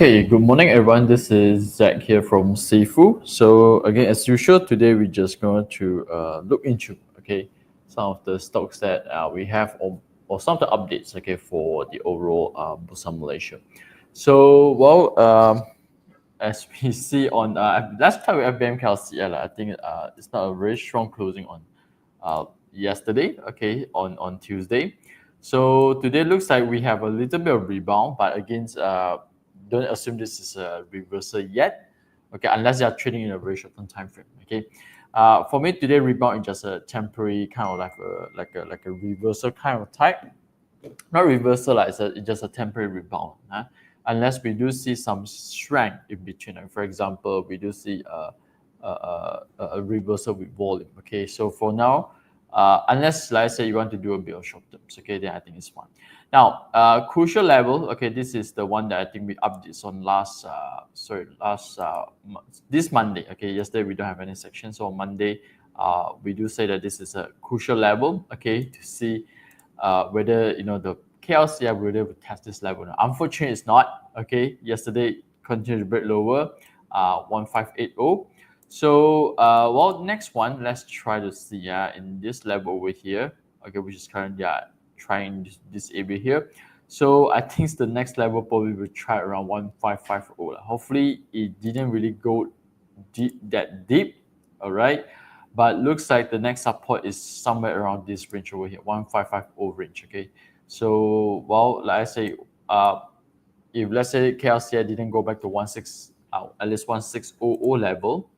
Okay, good morning everyone. This is Zach here from XIFU. So again, as usual, today we're just going to look into some of the stocks that we have or some of the updates for the overall Bursa Malaysia. So as we see on last time we have BMKLCL, I think it's not a very strong closing on yesterday. On Tuesday. So today looks like we have a little bit of rebound, but against don't assume this is a reversal yet. Okay, unless you are trading in a very short time frame. Okay, for me today rebound is just a temporary kind of like a reversal kind of type. Not reversal, like it's just a temporary rebound. Unless we do see some strength in between. Like for example, we do see a reversal with volume. Okay, so for now, unless let's say you want to do a bit of short terms, okay, then I think it's fine. Now, crucial level, okay, this is the one that I think we updated on this Monday. Okay, yesterday we don't have any section, so on Monday, we do say that this is a crucial level. Okay, to see whether the KLCF will be able to test this level. Now, unfortunately, it's not. Okay, yesterday continued to break lower, 1580. So, next one, let's try to see in this level over here, okay, which is currently trying this area here. So I think the next level probably will try around 1550. Hopefully, it didn't really go that deep, all right. But looks like the next support is somewhere around this range over here, 1550 range. Okay, so like I say, if let's say KLCI didn't go back to at least 1600 level,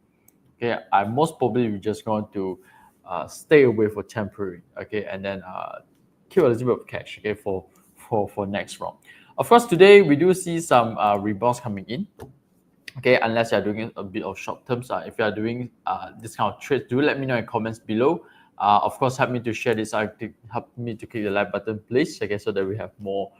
okay, I most probably just going to stay away for temporary, okay, and then keep a little bit of cash, okay, for next round. Of course, today we do see some rebounds coming in. Okay, unless you're doing a bit of short terms. If you are doing this kind of trades, do let me know in comments below. Of course, help me to share this. Help me to click the like button, please. Okay, so that we have more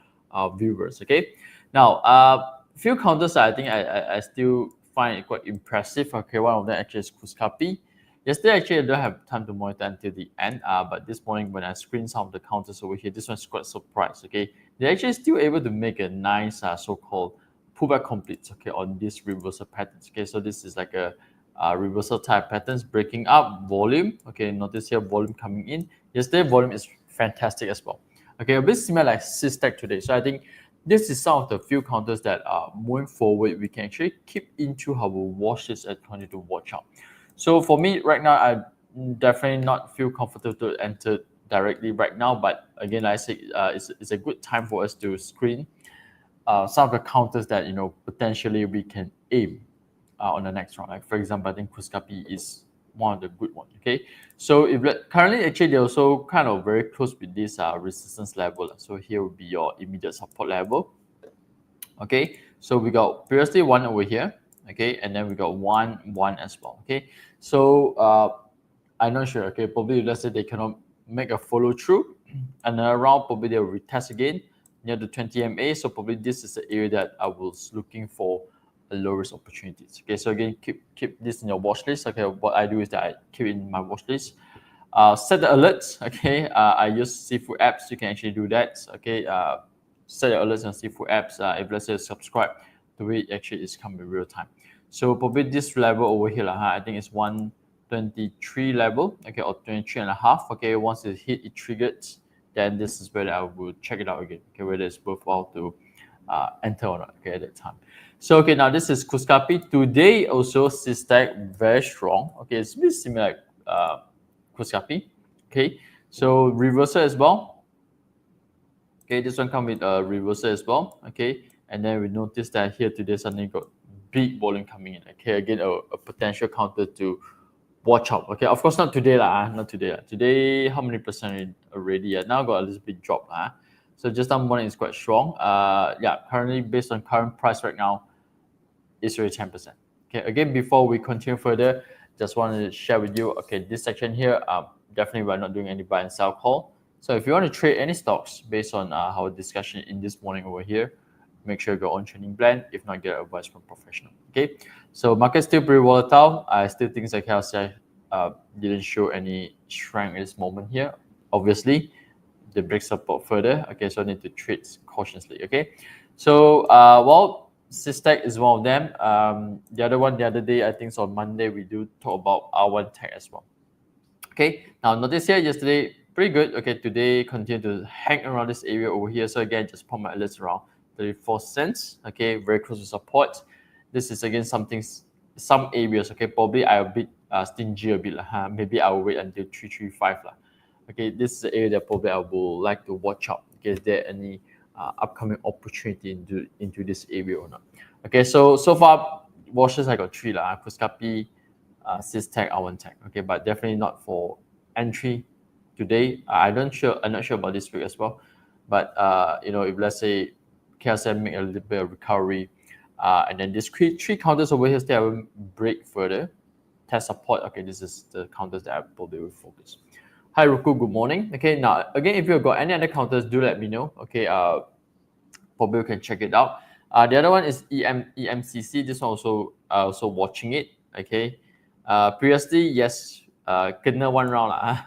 viewers. Okay, now few counters I think I still find it quite impressive. Okay, one of them actually is Kuskapi. Yesterday actually I don't have time to monitor until the end. But this morning when I screened some of the counters over here, this one's quite surprised. Okay, they're actually still able to make a nice so-called pullback completes, okay, on this reversal patterns. Okay, so this is like a reversal type patterns breaking up volume. Okay, notice here volume coming in. Yesterday volume is fantastic as well. Okay, a bit similar like Systec today. So I think this is some of the few counters that are moving forward. We can actually keep into our watch list and continue to watch out. So for me right now, I definitely not feel comfortable to enter directly right now. But again, like I say, it's a good time for us to screen some of the counters that potentially we can aim on the next round. Like for example, I think Kuskapi is one of the good ones. Okay, so if currently actually they're also kind of very close with this resistance level. So here will be your immediate support level. Okay, so we got previously one over here. Okay, and then we got one as well. Okay, so I'm not sure. Okay, probably let's say they cannot make a follow through, and then around probably they'll retest again near the 20 MA. So probably this is the area that I was looking for a low risk opportunities. Okay, so again, keep this in your watch list. Okay, what I do is that I keep it in my watch list. Set the alerts. Okay, I use XIFU apps. You can actually do that. Okay, set the alerts on XIFU apps. If let's say subscribe to it, actually is coming in real time. So probably this level over here, I think it's 123 level. Okay, or 23.5. Okay, once it hit, it triggered. Then this is where I will check it out again. Okay, whether it's worthwhile to enter or not. Okay, at that time. So okay, now this is Kuskapi. Today also Systec very strong. Okay, it's a bit similar like Kuskapi. Okay, so reversal as well. Okay, this one come with a reversal as well. Okay, and then we notice that here today suddenly got big volume coming in. Okay, again a potential counter to watch out. Okay, of course not today not today. Today how many percent already? Now got a little bit drop. So just that morning is quite strong. Currently based on current price right now, it's already 10%. Okay, again before we continue further, just want to share with you. Okay, this section here, definitely we're not doing any buy and sell call. So if you want to trade any stocks based on our discussion in this morning over here, make sure you go on trading plan. If not, get advice from professional. Okay, so market's still pretty volatile. I still think like KLCI didn't show any strength at this moment here. Obviously, the break support further. Okay, so I need to trade cautiously. Okay, so Systech is one of them. The other one, the other day, I think it's on Monday, we do talk about R1 Tech as well. Okay, now notice here yesterday, pretty good. Okay, today continue to hang around this area over here. So again, just put my alerts around 34 cents. Okay, very close to support. This is again some areas. Okay, probably I'm a bit stingy a bit. Maybe I will wait until 335. Okay, this is the area that probably I will like to watch out. Okay, is there any upcoming opportunity into this area or not? Okay, so far washes I got 3 Kuskapi, Systech, R1 Tech. Okay, but definitely not for entry today. I'm not sure about this week as well. But if let's say KSM make a little bit of recovery, and then these three counters over here still break further, test support. Okay, this is the counters that I probably will focus. Hi Ruku, good morning. Okay, now again, if you've got any other counters, do let me know. Okay, probably you can check it out. The other one is EMCC. This one also watching it. Okay, previously yes, kena one round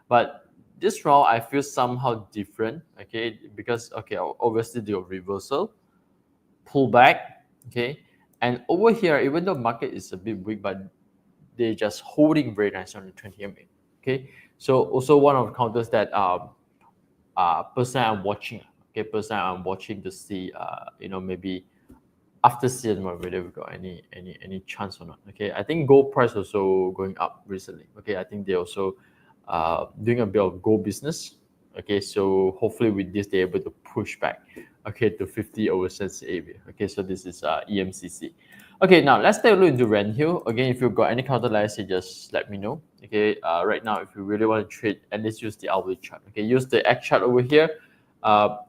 but this round I feel somehow different. Okay, because obviously the reversal, pull back. Okay, and over here, even though market is a bit weak, but they're just holding very nice on the 20 MA. Okay, so also one of the counters that personally I'm watching. Okay, personally I'm watching to see maybe after seeing whether we got any chance or not. Okay, I think gold price also going up recently. Okay, I think they also doing a bit of gold business. Okay, so hopefully with this they're able to push back. Okay, to 50 over cents area. Okay, so this is EMCC. Okay, now let's take a look into Rand Hill. Again, if you've got any counter, like I say, just let me know. Okay, right now if you really want to trade, and let's use the hourly chart. Okay, use the X chart over here.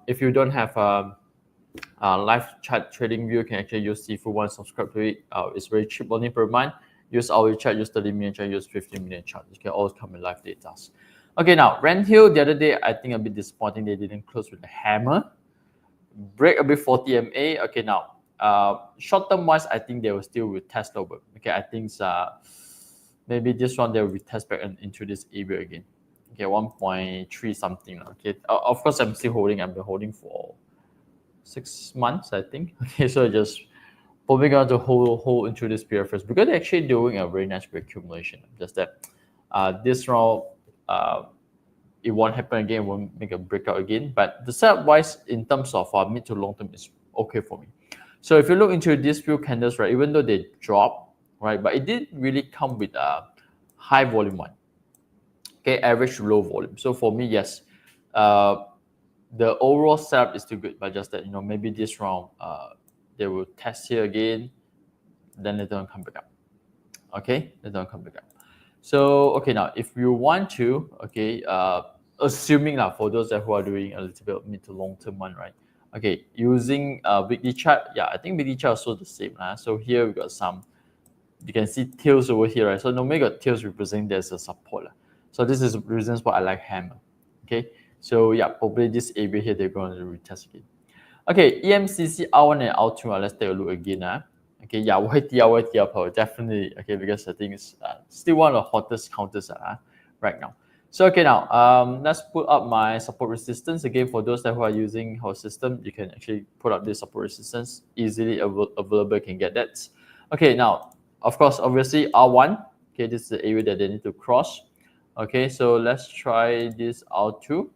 If you don't have live chat trading view, you can actually use XIFU one, subscribe to it. It's very cheap, only per month. Use hourly chart, use 30-minute chart, use 15-minute chart. You can always come in live data. Okay, now Rand Hill the other day, I think a bit disappointing. They didn't close with a hammer. Break a bit 40 MA. Okay, now short term wise, I think they will still retest over. Okay, I think maybe this one they will retest back into this area again. Okay, 1.3 something. Okay, of course I'm still holding. I've been holding for 6 months, I think. Okay, so just probably going to hold into this period first because they're actually doing a very nice reaccumulation. Just that this round it won't happen again, it won't make a breakout again. But the setup wise, in terms of mid to long term, is okay for me. So if you look into these few candles, right, even though they drop, right, but it did really come with a high volume one. Okay, average to low volume. So for me, yes, the overall setup is still good, but just that maybe this round they will test here again, then they don't come back up. Okay, they don't come back up. So okay, now if you want to, okay, assuming for those who are doing a little bit of mid to long term one, right? Okay, using weekly chart, yeah, I think weekly chart also the same. So here we got some, you can see tails over here, right? So normally got tails representing there's a support. So this is reasons why I like hammer. Okay, so yeah, probably this area here they're going to retest again. Okay, EMCC R1 and R2, let's take a look again. Okay, yeah, YTR power, definitely. Okay, because I think it's still one of the hottest counters right now. So okay, now let's put up my support resistance. Again, for those who are using our system, you can actually put up this support resistance easily available, can get that. Okay, now, of course, obviously R1, okay, this is the area that they need to cross. Okay, so let's try this R2.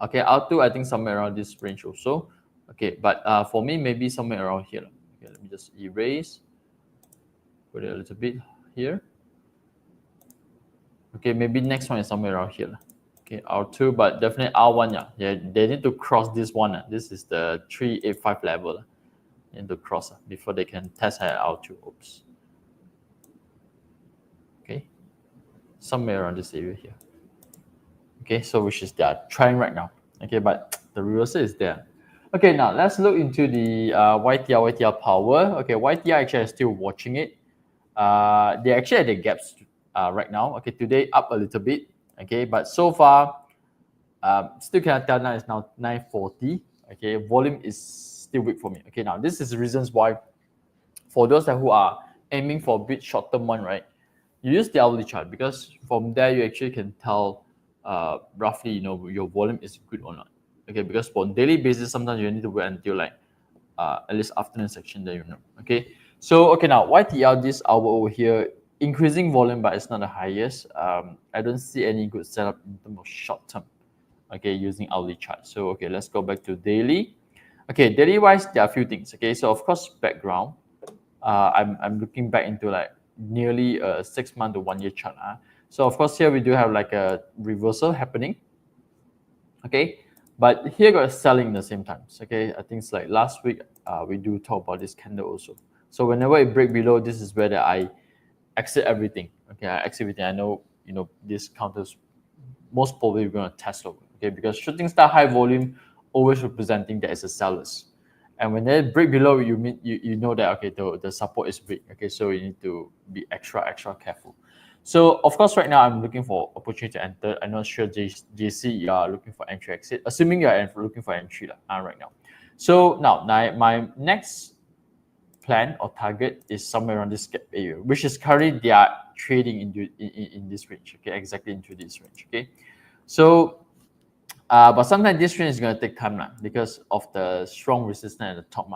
Okay, R2, I think somewhere around this range also. Okay, but for me, maybe somewhere around here. Okay, let me just erase, put it a little bit here. Okay, maybe next one is somewhere around here. Okay, R2, but definitely R1, yeah, they need to cross this one. This is the 385 level. They need to cross before they can test at R2. Oops. Okay, somewhere around this area here. Okay, so which is they are trying right now. Okay, but the reversal is there. Okay, now let's look into the YTR power. Okay, YTR actually is still watching it. They actually at the gaps right now. Okay, today up a little bit. Okay, but so far, still cannot tell now. It's now 940. Okay, volume is still weak for me. Okay, now this is the reasons why. For those who are aiming for a bit short term one, right? You use the hourly chart because from there you actually can tell roughly your volume is good or not. Okay, because for daily basis sometimes you need to wait until like at least afternoon section, then you know. Okay, so okay, now YTL this hour over here, increasing volume, but it's not the highest. I don't see any good setup in terms of short term. Okay, using hourly chart. So okay, let's go back to daily. Okay, daily wise, there are a few things. Okay, so of course background. I'm looking back into like nearly a 6 month to 1 year chart. So of course here we do have like a reversal happening. Okay, but here got selling at the same time. Okay, I think it's like last week we do talk about this candle also. So whenever it break below, this is where I exit everything. Okay, I exit everything. I know this counters most probably we're going to test over. Okay, because shooting star high volume always representing that as a sellers. And when they break below, you know that okay the support is weak. Okay, so you need to be extra careful. So of course right now I'm looking for opportunity to enter. I'm not sure JC you are looking for entry exit. Assuming you are looking for entry right now. So now my next plan or target is somewhere around this gap area, which is currently they are trading in this range. Okay, exactly into this range. Okay, so but sometimes this range is going to take time because of the strong resistance at the top.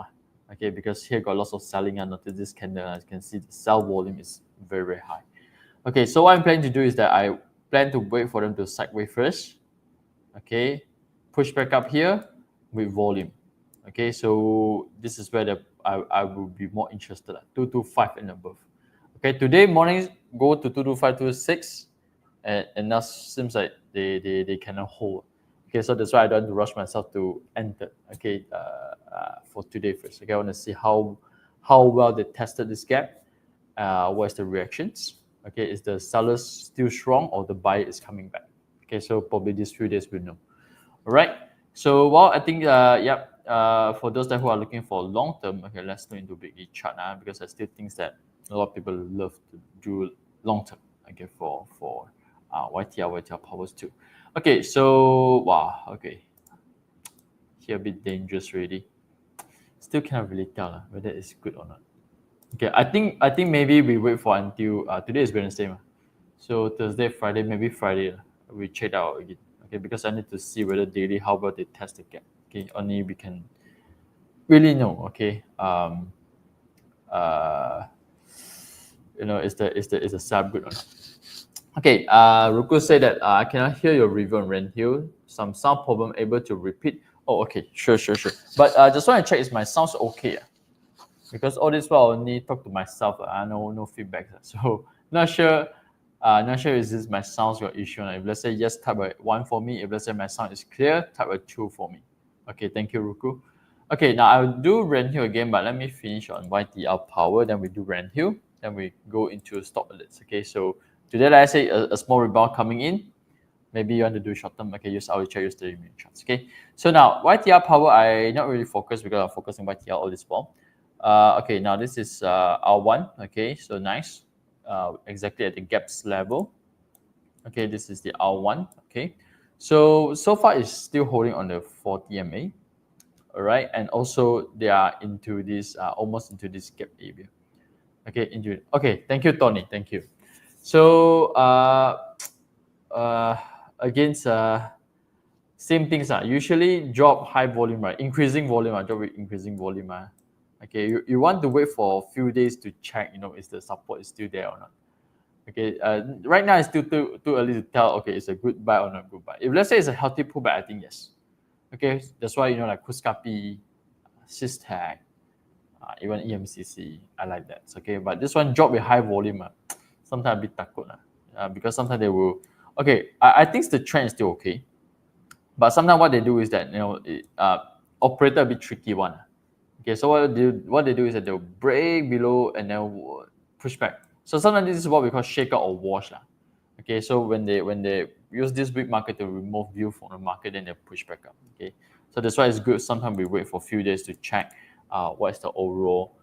Okay, because here got lots of selling and notice this candle, as you can see the sell volume is very high. Okay, so what I'm planning to do is that I plan to wait for them to sideways first. Okay, push back up here with volume. Okay, so this is where I will be more interested at 225 and above. Okay, today morning go to 225, 226, and now seems like they cannot hold. Okay, so that's why I don't want to rush myself to enter. Okay, for today first. Okay, I want to see how well they tested this gap. What is the reactions? Okay, is the sellers still strong or the buyer is coming back? Okay, so probably these few days we'll know. All right. So well, I think for those who are looking for long term, okay, let's go into big E chart because I still think that a lot of people love to do long term. Okay, for YTL powers too. Okay, so wow, okay, here a bit dangerous already. Still cannot really tell whether it's good or not. Okay, I think maybe we wait for until today is Wednesday, so Thursday, Friday, maybe Friday we check out again. Okay, because I need to see whether daily how well they test the gap. Okay, only we can really know. Okay, is the sub good or not? Okay, Ruku said that I cannot hear your review on Ren Hill. Some sound problem, able to repeat. Oh, okay, sure. But just want to check is my sounds okay? Because all this while I only talk to myself. I know no feedback. So not sure. Not sure is this my sounds got issue. If let's say yes, type a 1 for me. If let's say my sound is clear, type a 2 for me. Okay, thank you, Ruku. Okay, now I'll do Ren Hill again, but let me finish on YTL power. Then we do Ren Hill. Then we go into stop alerts. Okay, so today, like I say, a small rebound coming in. Maybe you want to do short term. Okay, use our use the immune charts. Okay, so now YTL power, I not really focus because I'm focusing YTL all this while. Okay, now this is R1. Okay, so nice. Exactly at the gaps level. Okay, this is the R1. Okay, so far it's still holding on the 40 MA. All right, and also they are into this almost into this gap area. Okay, into okay. Thank you, Tony. Thank you. So against same things usually drop high volume, right? Increasing volume, drop with increasing volume. Okay, you want to wait for a few days to check, is the support is still there or not. Okay, right now it's still too early to tell. Okay, it's a good buy or not good buy. If let's say it's a healthy pullback, I think yes. Okay, that's why like Kuskapi, Systag, even EMCC, I like that. Okay, but this one drop with high volume. Sometimes a bit takut because sometimes they will. Okay, I think the trend is still okay, but sometimes what they do is that operator a bit tricky one. Okay, so what they do is that they'll break below and then push back. So sometimes this is what we call shakeout or wash. Okay, so when they use this weak market to remove view from the market, then they push back up. Okay, so that's why it's good. Sometimes we wait for a few days to check what is the overall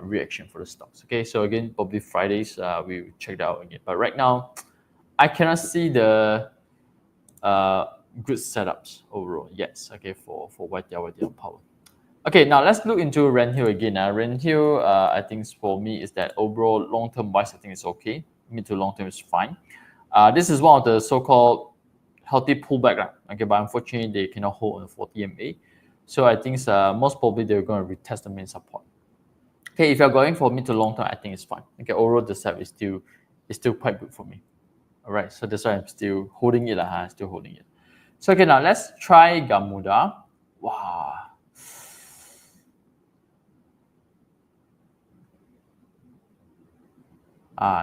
reaction for the stocks. Okay, so again, probably Fridays we check that out again. But right now, I cannot see the good setups overall. Yes, okay, for YTL power. Okay, now let's look into Ren Hill again. Ren Hill, I think for me is that overall long-term wise, I think it's okay. Mid to long-term is fine. This is one of the so-called healthy pullback. Okay, but unfortunately, they cannot hold on 40 MA. So I think most probably they're going to retest the main support. Okay, if you're going for mid to long term, I think it's fine. Okay, overall the setup is still quite good for me. All right, so that's why I'm still holding it. Still holding it. So okay, now let's try Gamuda. Wow.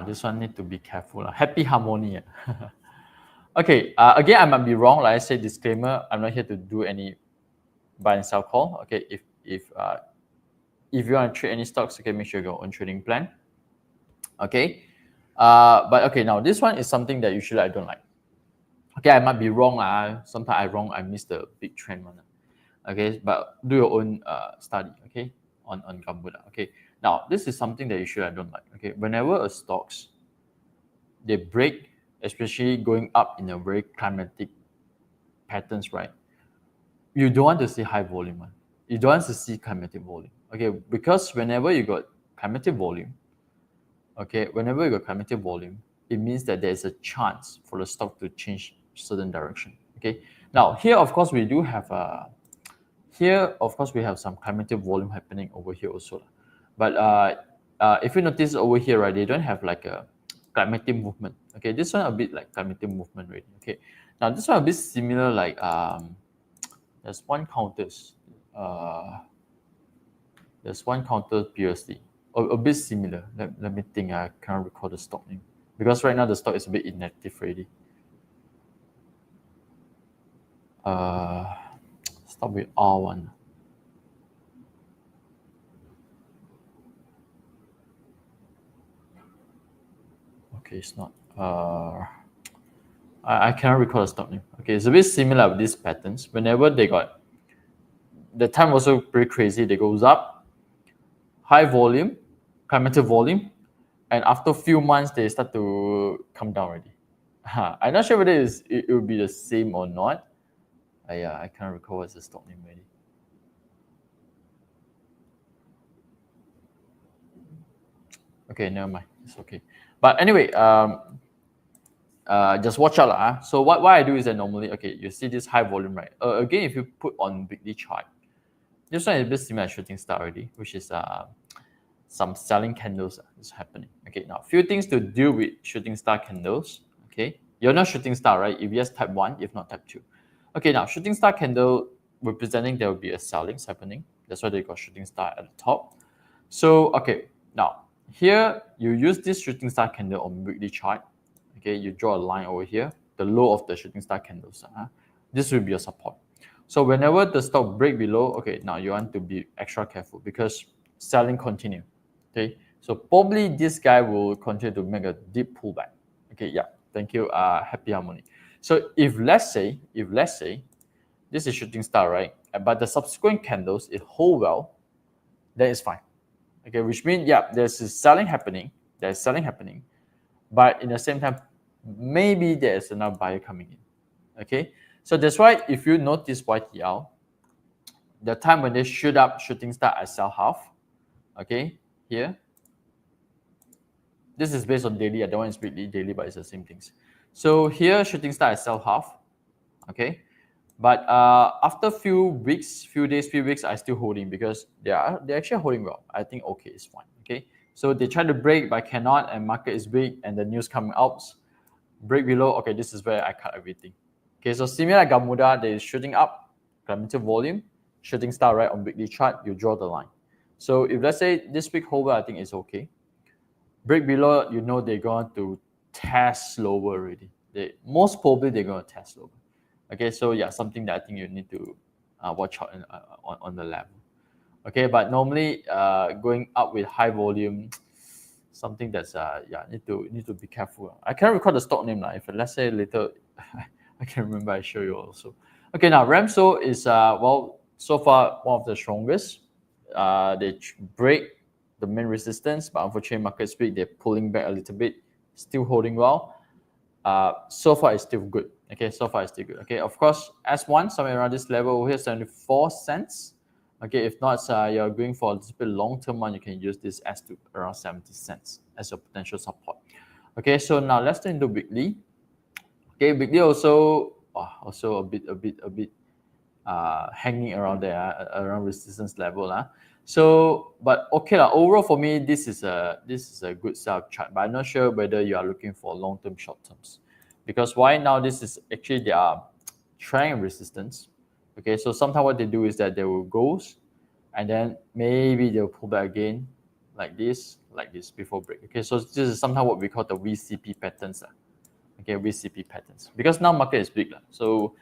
This one need to be careful. Happy harmony. Okay, again, I might be wrong. Like I said, disclaimer, I'm not here to do any buy and sell call. Okay, if you want to trade any stocks, okay, make sure you go on trading plan. Okay, but okay, now this one is something that usually I don't like. Okay, I might be wrong. Sometimes I wrong. I miss the big trend one. Okay, but do your own study. Okay, on Gamuda. Okay, now this is something that usually I don't like. Okay, whenever a stocks they break, especially going up in a very climatic patterns, right? You don't want to see high volume. You don't want to see climatic volume. Okay, because whenever you got climatic volume, it means that there is a chance for the stock to change certain direction. Okay, now here of course we do have some climatic volume happening over here also, but if you notice over here, right, they don't have like a climatic movement. Okay, this one a bit like climatic movement already. Okay, now this one a bit similar like there's one counters previously, a bit similar. Let me think. I cannot recall the stock name because right now the stock is a bit inactive already. Start with R1. Okay, it's not. I cannot recall the stock name. Okay, it's a bit similar with these patterns. Whenever they got the time also pretty crazy, they goes up, high volume, climatic volume, and after a few months they start to come down already. I'm not sure whether it will be the same or not. Yeah, I can't recall what's the stock name already. Okay, never mind. It's okay. But anyway, just watch out. So what I do is that normally, okay, you see this high volume, right? Again, if you put on weekly chart, this one is a bit similar to shooting star already, which is some selling candles is happening. Okay, now few things to do with shooting star candles. Okay, you're not shooting star, right? If yes, type 1, if not type 2. Okay, now shooting star candle representing there will be a selling happening. That's why they got shooting star at the top. So okay, now here you use this shooting star candle on weekly chart. Okay, you draw a line over here, the low of the shooting star candles. This will be your support. So whenever the stock break below, okay, now you want to be extra careful because selling continue. Okay, so probably this guy will continue to make a deep pullback. Okay, yeah, thank you. Happy harmony. So if let's say this is shooting star, right? But the subsequent candles it hold well, then it's fine. Okay, which means yeah, there's selling happening. There's selling happening, but in the same time, maybe there's another buyer coming in. Okay, so that's why if you notice YTL, the time when they shoot up shooting star, I sell half. Okay, here. This is based on daily. That one is weekly, daily, but it's the same things. So here, shooting star, I sell half. Okay, but after few weeks, I still holding because they're actually holding well. I think okay, it's fine. Okay, so they try to break but cannot, and market is big, and the news coming out, break below. Okay, this is where I cut everything. Okay, so similar like Gamuda, they is shooting up, climatic volume, shooting star right on weekly chart. You draw the line. So if let's say this week hold, I think it's okay. Break below, you know they're going to test slower already. Most probably they're going to test slower. Okay, so yeah, something that I think you need to watch out on the level. Okay, but normally going up with high volume, something that's need to be careful. I can't recall the stock name now. If let's say later, I can remember I show you also. Okay, now Ramso is well so far one of the strongest. They break the main resistance, but unfortunately market speed they're pulling back a little bit, still holding well. So far it's still good. Okay, so far it's still good. Okay, of course S1 somewhere around this level over here, 74 cents. Okay, if not you're going for a little bit long-term one, you can use this S2 around 70 cents as a potential support. Okay, so now let's turn to weekly. Okay, weekly also a bit hanging around there, around resistance level. So, but okay, overall for me, this is a good setup chart, but I'm not sure whether you are looking for long-term, short-terms. Because why now this is actually their trend resistance. Okay, so sometimes what they do is that they will go and then maybe they'll pull back again like this before break. Okay, so this is sometimes what we call the VCP patterns. Okay, VCP patterns. Because now market is big. So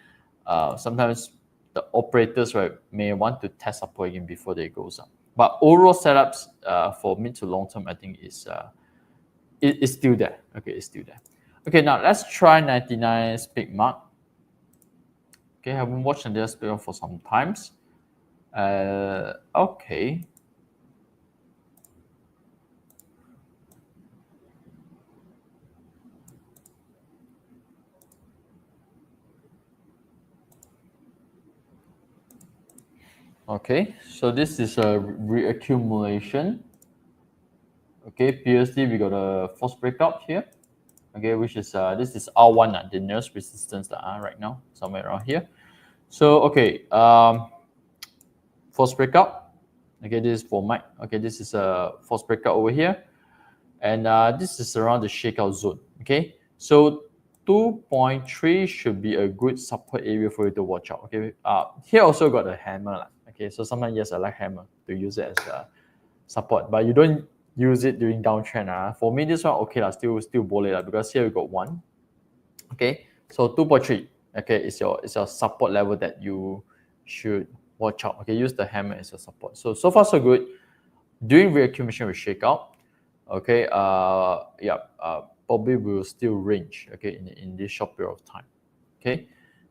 sometimes the operators, right, may want to test support again before they goes up. But overall setups for mid to long term, I think is still there. Okay, it's still there. Okay, now let's try 99 peak mark. Okay, I haven't watched this video for some times. Okay. Okay, so this is a reaccumulation. Okay, previously we got a false breakout here. Okay, which is this is R1, the nearest resistance right now, somewhere around here. So okay, false breakout. Okay, this is for Mike. Okay, this is a false breakout over here, and this is around the shakeout zone. Okay, so 2.3 should be a good support area for you to watch out. Okay, here also got a hammer. Okay, so sometimes yes, I like hammer to use it as a support, but you don't use it during downtrend. For me, this one okay still bullet because here we got one. Okay, so 2.3. Okay, it's your support level that you should watch out. Okay, use the hammer as a support. So far so good. During reaccumulation with shakeout, okay, probably will still range. Okay, in this short period of time. Okay,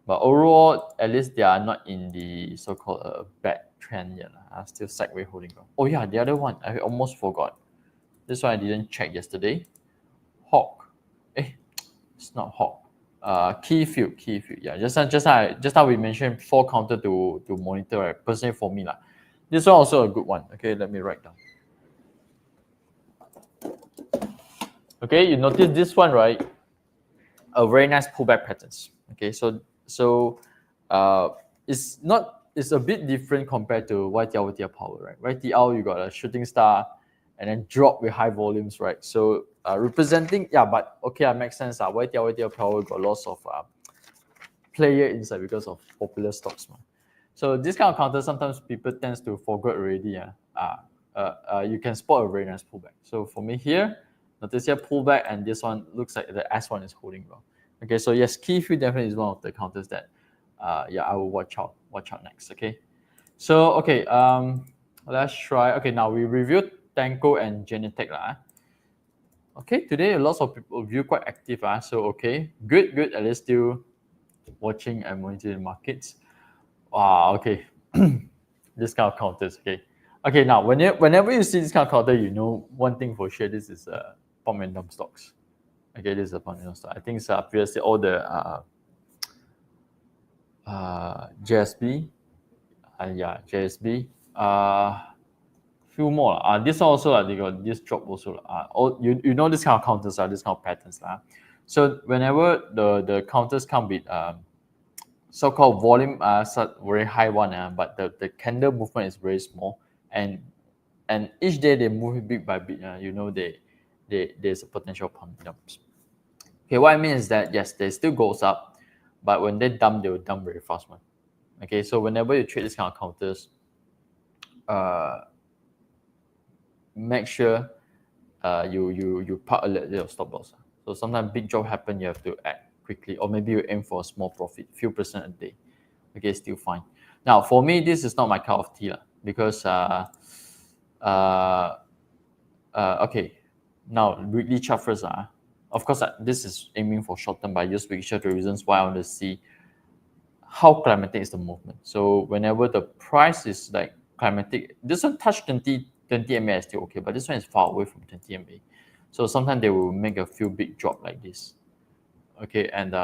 but overall, at least they are not in the so-called bad trend yet. Still sideways holding on. Oh yeah, the other one I almost forgot. This one I didn't check yesterday. Hawk. It's not Hawk. XIFU. Yeah, just now we mentioned 4 counter to monitor. Right? Personally for me this one also a good one. Okay, let me write down. Okay, you notice this one, right? A very nice pullback patterns. Okay, so it's a bit different compared to YTL power, right? YTL you got a shooting star and then drop with high volumes, right? So representing, but okay, that makes sense. YTL power got lots of player inside because of popular stocks. So this kind of counter, sometimes people tends to forget already. You can spot a very nice pullback. So for me here, notice here pullback, and this one looks like the S1 is holding well. Okay, so yes, XIFU definitely is one of the counters that I will watch out next. Okay, so okay, let's try. Okay, now we reviewed Tenko and Genetech Okay, today lots of people view quite active. So okay, good. At least still watching and monitoring markets. Wow, okay. This kind of counters, okay. Okay, now whenever you see this kind of counter, you know one thing for sure, this is pump and dump stocks. Okay, this is a pump and dump stock. I think it's previously all the JSB, JSB, few more. This one also they got this drop also. You know this kind of counters this kind of patterns So whenever the counters come with so-called volume very high one, but the candle movement is very small, and each day they move bit by bit. You know there's a potential pump dumps. Okay, what I mean is that yes, they still goes up, but when they dump, they will dump very fast one. Okay, so whenever you trade this kind of counters, make sure you park a little stop loss. So sometimes big drop happen, you have to act quickly, or maybe you aim for a small profit, few percent a day. Okay, still fine. Now for me, this is not my cup of tea because okay, now weekly chart first. Of course, this is aiming for short term, but I just weekly chart the reasons why I want to see how climatic is the movement. So whenever the price is like climatic, this one touch 20 MA is still okay, but this one is far away from 20 MA. So sometimes they will make a few big drop like this. Okay, and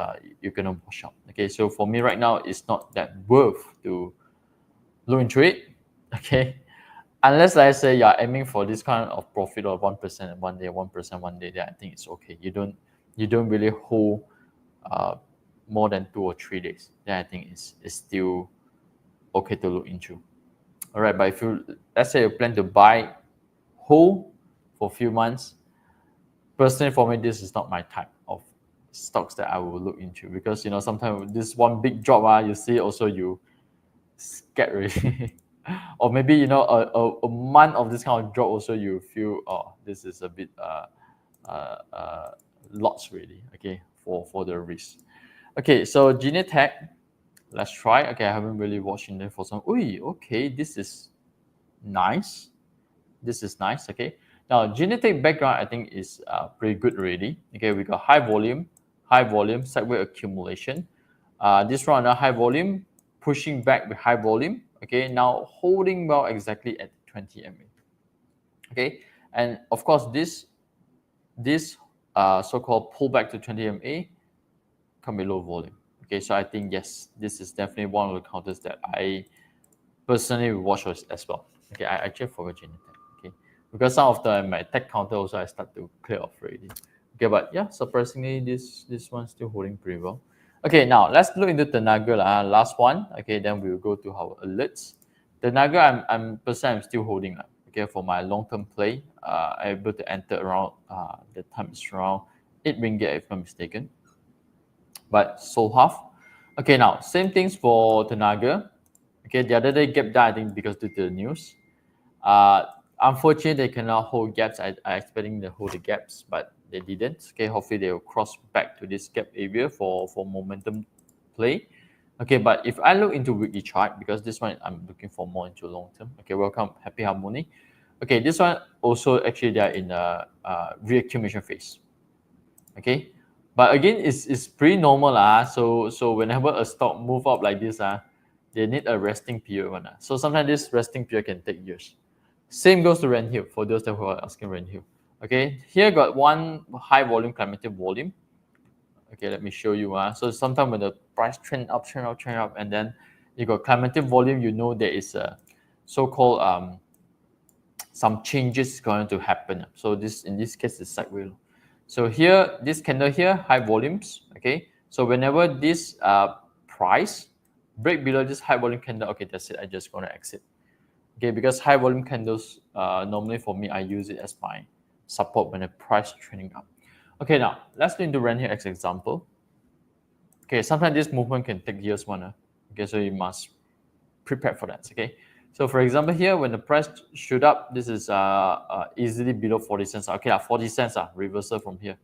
you cannot wash out. Okay, so for me right now, it's not that worth to look into it. Okay, unless I say you're aiming for this kind of profit of 1% one day, 1% one day, then I think it's okay. You don't really hold more than 2 or 3 days. Then I think it's still okay to look into. All right, but if you, let's say you plan to buy whole for a few months, personally for me, this is not my type of stocks that I will look into, because sometimes this one big drop, you see also you scared really. Or maybe a month of this kind of drop also you feel, oh, this is a bit lots really, okay, for the risk. Okay, so Genetech, let's try. Okay, I haven't really watched in there for some. Okay, this is nice. This is nice. Okay, now Genetech background I think is pretty good already. Okay, we got high volume, sideways accumulation. This one high volume, pushing back with high volume. Okay, now holding well exactly at 20 MA. Okay, and of course this so-called pullback to 20 MA come below volume. Okay, so I think yes, this is definitely one of the counters that I personally will watch as well. Okay, I actually forgot Genetech. Okay, because some of my tech counter also I start to clear off already. Okay, but yeah, surprisingly this one's still holding pretty well. Okay, now let's look into Tenaga last one. Okay, then we will go to our alerts. Tenaga, I'm personally I'm still holding. Okay, for my long-term play, I'm able to enter around the time is around 8 ringgit if I'm mistaken. But sold half. Okay, now same things for Tenaga. Okay, the other day gap down I think because due to the news. Unfortunately, they cannot hold gaps. I expecting they hold the gaps, but they didn't. Okay, hopefully they will cross back to this gap area for momentum play. Okay, but if I look into weekly chart, because this one I'm looking for more into long term. Okay, welcome, Happy Harmony. Okay, this one also actually they are in a reaccumulation phase. Okay, but again, it's pretty normal. So whenever a stock move up like this, they need a resting period. So sometimes this resting period can take years. Same goes to Renhill for those that who are asking Renhill. Okay, here got one high volume, climatic volume. Okay, let me show you. So sometimes when the price trend up, and then you got climatic volume, there is a so-called some changes going to happen. So this in this case is sideways. So here, this candle here, high volumes. Okay, so whenever this price break below this high volume candle, okay, that's it. I just gonna exit. Okay, because high volume candles normally for me I use it as my support when the price trending up. Okay, now let's do into run here as example. Okay, sometimes this movement can take years, okay, so you must prepare for that. Okay, so for example here when the price shoot up, this is easily below 40 cents. Okay, 40 cents reversal from here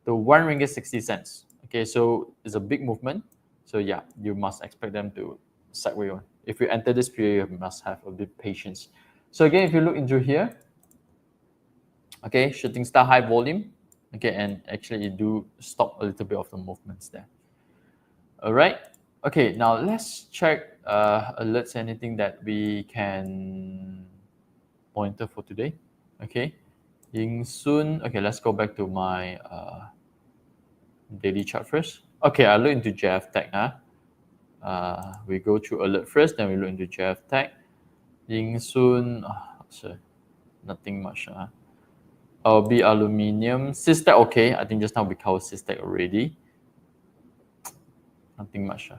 to 1 ringgit 60 cents. Okay, so it's a big movement. So yeah, you must expect them to sideways on. If you enter this period, you must have a bit patience. So again, if you look into here, okay, shooting star high volume, okay, and actually you do stop a little bit of the movements there. All right. Okay, now let's check alerts, anything that we can monitor for today. Okay, Ying Sun. Okay, let's go back to my daily chart first. Okay, I look into JF Tech. We go through alert first, then we look into JF Tech. Ying Sun, sorry, nothing much. LB Aluminium, Systec, okay. I think just now we covered Systec already. Nothing much.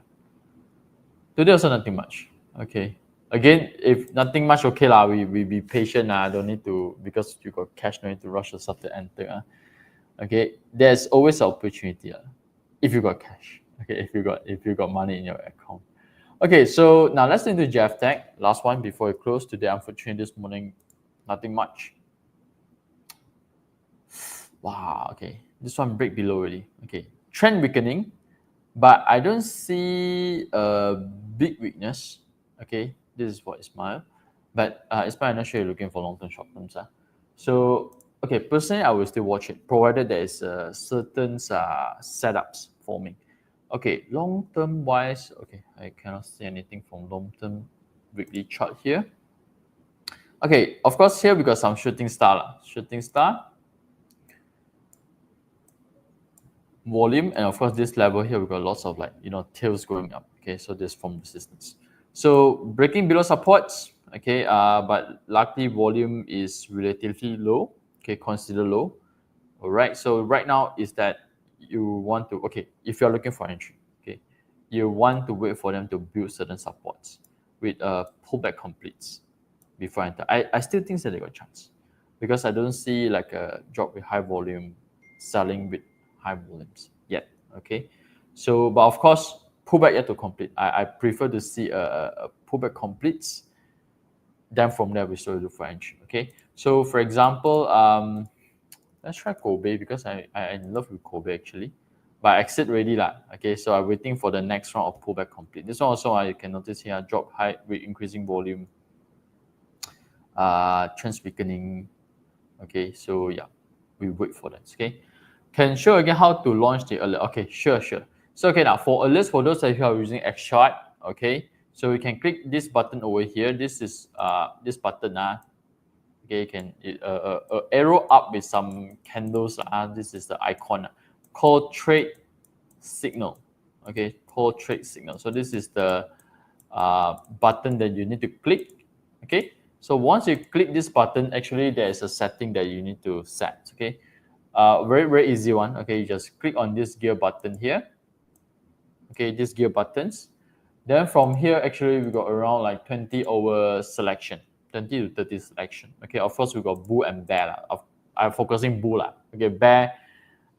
Today also nothing much. Okay. Again, if nothing much, okay lah. We be patient. Don't need to, because you got cash, don't need to rush yourself to enter. Okay. There's always an opportunity. If you got cash. Okay. If you got money in your account. Okay. So now let's into JF Tech. Last one before we close today. Unfortunately, this morning, nothing much. Wow. Okay. This one break below already. Okay. Trend weakening. But I don't see a big weakness. Okay, this is for Ismail. But Ismail, I'm not sure you're looking for long-term, short-term. So, okay, personally, I will still watch it, provided there is certain setups forming. Okay, long-term wise, okay, I cannot see anything from long-term weekly chart here. Okay, of course, here we got some shooting star. Shooting star. Volume, and of course this level here we got lots of tails going up. Okay, so this from resistance, so breaking below supports. Okay, but luckily volume is relatively low. Okay, consider low. All right, so right now is that you want to, okay, if you're looking for entry, okay, you want to wait for them to build certain supports. with pullback completes before I enter. I still think that they got a chance because I don't see like a drop with high volume selling with high volumes yet. Okay, so but of course pullback yet to complete. I prefer to see a pullback completes. Then from there we still do for entry. Okay, so for example, let's try Kobe because I in love with Kobe actually. But I exit already lah. Okay, so I'm waiting for the next round of pullback complete. This one also I can notice here drop high with increasing volume. Trends weakening. Okay, so yeah, we wait for that. Okay, can show again how to launch the alert. Okay, sure. So okay, now for alerts, for those of you who are using Xshot, okay, so you can click this button over here. This is this button. Okay, you can arrow up with some candles. This is the icon called trade signal. Okay, called trade signal. So this is the button that you need to click. Okay, so once you click this button, actually there is a setting that you need to set. Okay, very easy one. Okay, you just click on this gear button here. Okay, these gear buttons. Then from here, actually we got around like 20 over selection, 20 to 30 selection. Okay, of course we got bull and bear. I'm focusing bull. Okay, bear,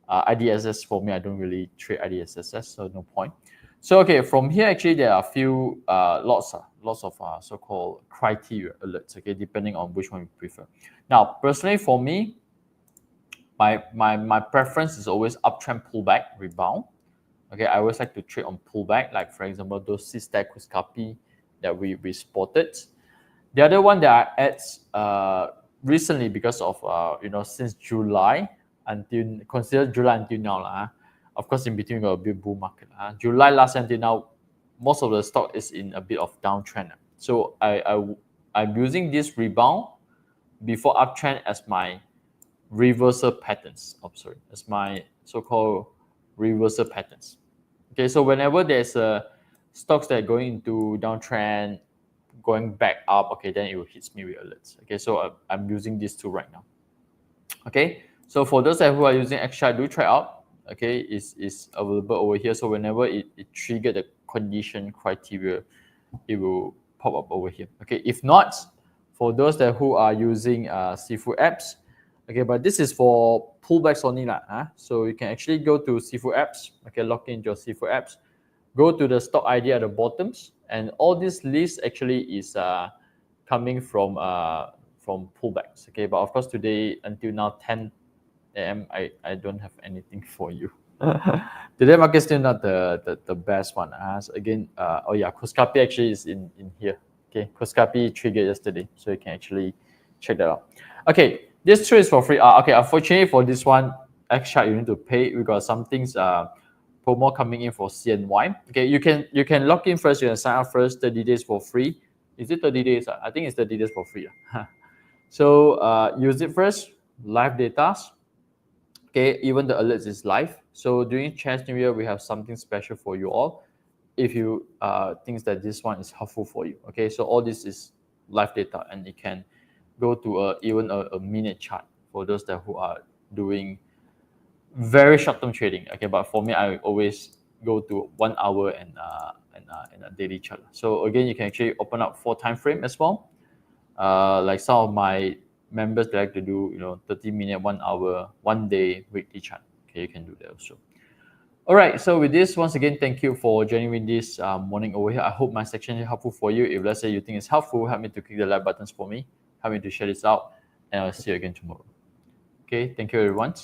IDSS for me, I don't really trade IDSS, so no point. So okay, from here actually there are a few lots of so-called criteria alerts. Okay, depending on which one you prefer. Now, personally for me, my preference is always uptrend pullback rebound. Okay, I always like to trade on pullback, like for example those C-stack Kuskapi that we spotted. The other one that I add recently because of since July until consider July until now of course in between we got a bit bull market. July last until now, most of the stock is in a bit of downtrend. So I'm using this rebound before uptrend as my reversal patterns. As my so-called reversal patterns. Okay, so whenever there's stocks that are going into downtrend, going back up, okay, then it will hit me with alerts. Okay, so I'm using these two right now. Okay, so for those who are using Xshot, do try out. Okay, is available over here. So whenever it trigger the condition criteria, it will pop up over here. Okay, if not, for those who are using XIFU apps, okay, but this is for pullbacks only lah. So you can actually go to XIFU apps. Okay, log in your XIFU apps. Go to the stock ID at the bottoms, and all this list actually is coming from pullbacks. Okay, but of course today until now 10 a.m. I don't have anything for you. Today market still not the best one. So again, oh yeah, Kuskapi actually is in here. Okay, Kuskapi triggered yesterday, so you can actually check that out. Okay, this trade is for free. Okay, unfortunately for this one, Xshot you need to pay. We got some things promo coming in for CNY. Okay, you can log in first. You can sign up first. 30 days for free. Is it 30 days? I think it's 30 days for free. So use it first. Live data. Okay, even the alerts is live. So during Chinese New Year, we have something special for you all. If you think that this one is helpful for you. Okay, so all this is live data, and you can go to even a minute chart for those who are doing very short-term trading. Okay, but for me, I always go to 1 hour and a daily chart. So again, you can actually open up 4 time frame as well. Like some of my members, they like to do 30-minute, 1 hour, 1 day weekly chart. Okay, you can do that also. All right, so with this, once again, thank you for joining me this morning over here. I hope my section is helpful for you. If let's say you think it's helpful, help me to click the like buttons for me. Help me to share this out, and I'll see you again tomorrow. Okay, thank you everyone.